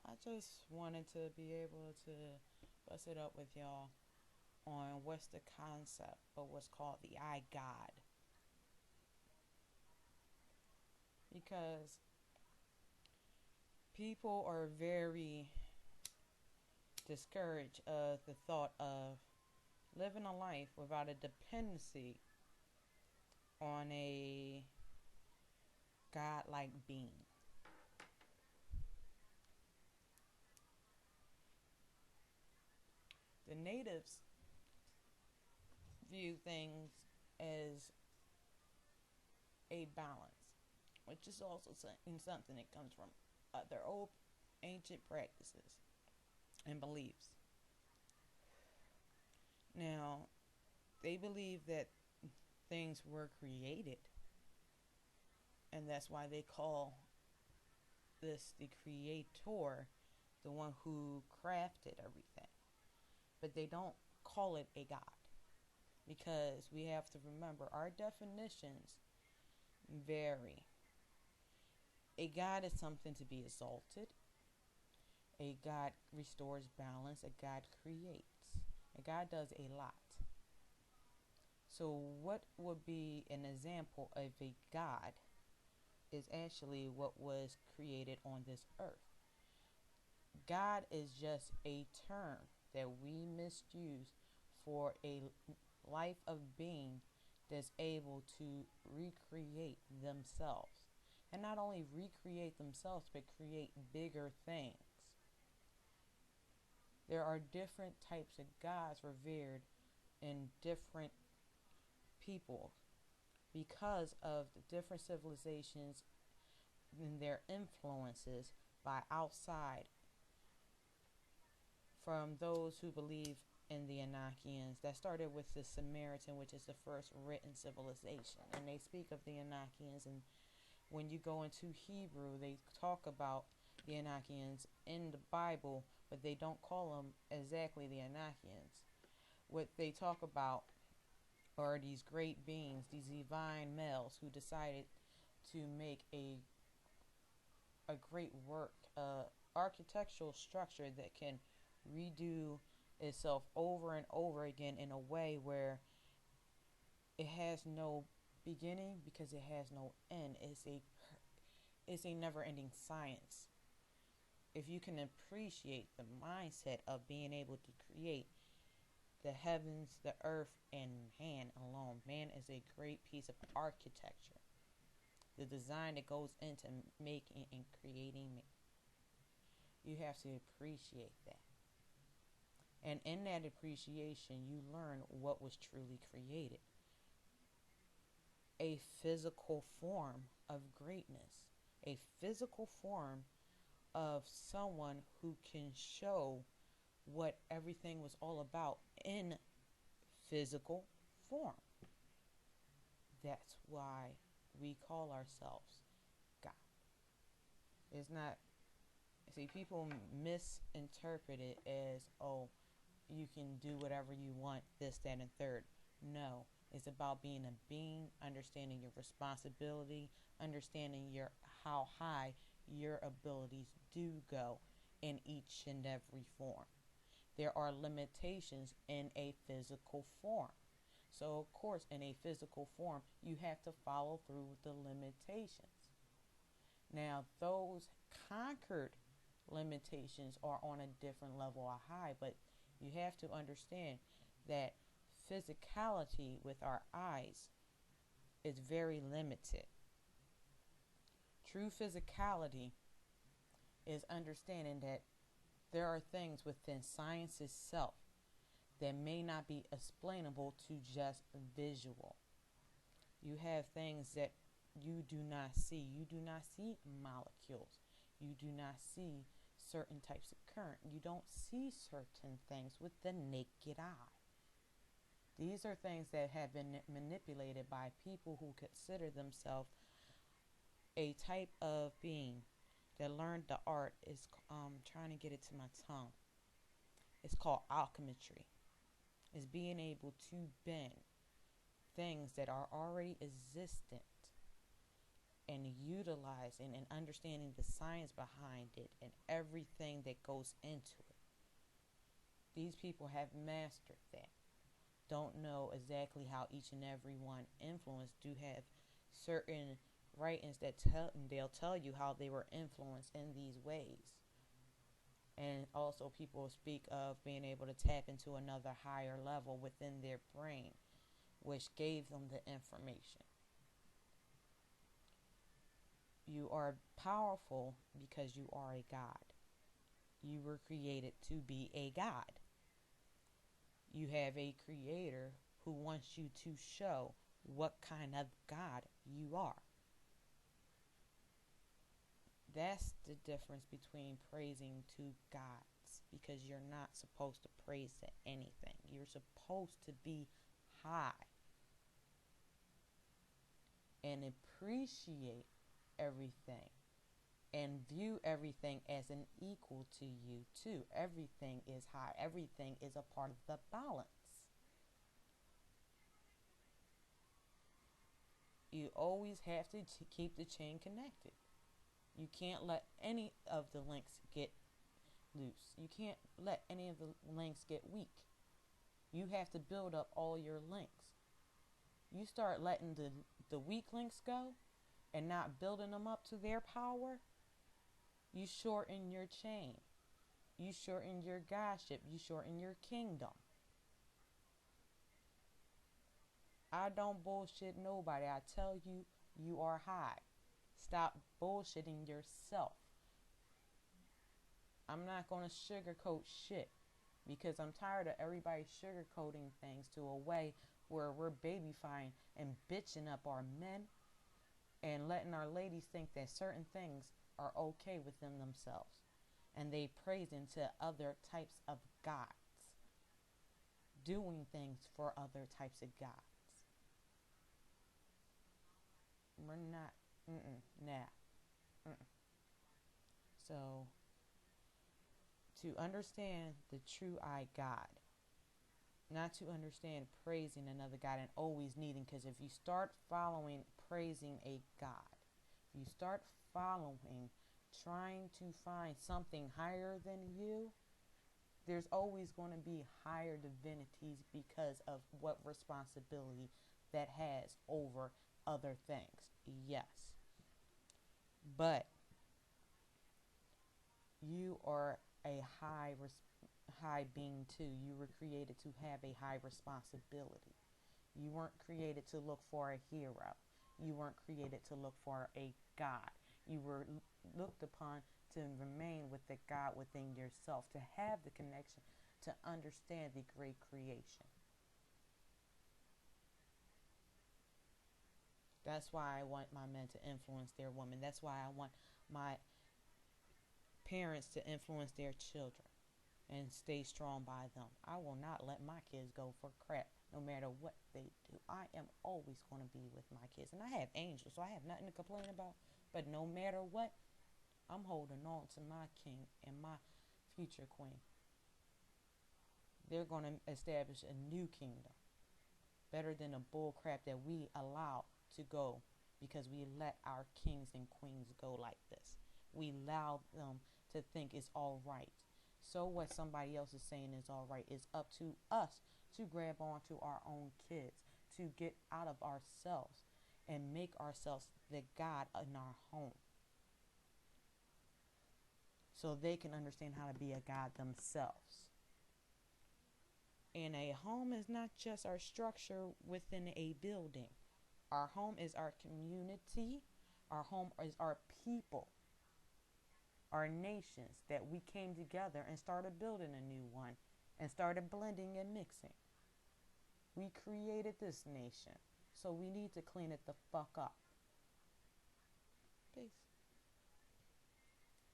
I just wanted to be able to bust it up with y'all on what's the concept of what's called the I God. Because people are very discouraged of the thought of living a life without a dependency on a God-like being. The natives view things as a balance, which is also something that comes from their old ancient practices and beliefs. Now, they believe that things were created, and that's why they call this the creator, the one who crafted everything. But they don't call it a God, because we have to remember our definitions vary. A God is something to be exalted. A God restores balance. A God creates. A God does a lot. So what would be an example of a God is actually what was created on this earth. God is just a term that we misuse for a life of being that's able to recreate themselves. And not only recreate themselves, but create bigger things. There are different types of gods revered in different people because of the different civilizations and their influences by outside from those who believe in the Enochians. That started with the Samaritan, which is the first written civilization. And they speak of the Enochians, and when you go into Hebrew, they talk about the Enochians in the Bible, but they don't call them exactly the Enochians. What they talk about are these great beings, these divine males who decided to make a great work, architectural structure that can redo itself over and over again in a way where it has no beginning because it has no end. It's a never-ending science. If you can appreciate the mindset of being able to create the heavens, the earth, and man alone, man is a great piece of architecture. The design that goes into making and creating, you have to appreciate that. And in that appreciation, you learn what was truly created. A physical form of greatness. A physical form of someone who can show what everything was all about in physical form. That's why we call ourselves God. It's not, see, people misinterpret it as, oh, you can do whatever you want, this, that, and third. No, it's about being a being, understanding your responsibility, understanding how high your abilities do go in each and every form. There are limitations in a physical form. So, of course, in a physical form, you have to follow through with the limitations. Now, those conquered limitations are on a different level of high, but you have to understand that physicality with our eyes is very limited. True physicality is understanding that there are things within science itself that may not be explainable to just visual. You have things that you do not see. You do not see molecules. You do not see certain types of current. You don't see certain things with the naked eye. These are things that have been manipulated by people who consider themselves a type of being that learned the art. Is trying to get it to my tongue. It's called alchemy. It's being able to bend things that are already existent and utilizing and understanding the science behind it and everything that goes into it. These people have mastered that. Don't know exactly how each and every one influenced, do have certain writings that they'll tell you how they were influenced in these ways. And also people speak of being able to tap into another higher level within their brain, which gave them the information. You are powerful because you are a God. You were created to be a God. You have a creator who wants you to show what kind of God you are. That's the difference between praising two gods, because you're not supposed to praise to anything. You're supposed to be high and appreciate everything and view everything as an equal to you too. Everything is high. Everything is a part of the balance. You always have to keep the chain connected. You can't let any of the links get loose. You can't let any of the links get weak. You have to build up all your links. You start letting the weak links go and not building them up to their power, you shorten your chain. You shorten your godship. You shorten your kingdom. I don't bullshit nobody. I tell you, you are high. Stop bullshitting yourself. I'm not going to sugarcoat shit, because I'm tired of everybody sugarcoating things to a way where we're babyfying and bitching up our men and letting our ladies think that certain things are okay within themselves. And they praise into other types of gods, doing things for other types of gods. We're not, nah. So, to understand the true I God, not to understand praising another God and always needing, because if you start following praising a God, if you start following trying to find something higher than you, there's always going to be higher divinities because of what responsibility that has over other things. Yes. But you are a high being too. You were created to have a high responsibility. You weren't created to look for a hero. You weren't created to look for a God. You were looked upon to remain with the God within yourself, to have the connection, to understand the great creation. That's why I want my men to influence their women. That's why I want my parents to influence their children and stay strong by them. I will not let my kids go for crap no matter what they do. I am always going to be with my kids. And I have angels, so I have nothing to complain about. But no matter what, I'm holding on to my king and my future queen. They're going to establish a new kingdom, better than the bull crap that we allow to go, because we let our kings and queens go like this. We allow them to think it's all right. So what somebody else is saying is all right. It's up to us to grab onto our own kids, to get out of ourselves and make ourselves the God in our home, so they can understand how to be a God themselves. And a home is not just our structure within a building. Our home is our community. Our home is our people, our nations, that we came together and started building a new one and started blending and mixing. We created this nation, so we need to clean it the fuck up. Peace.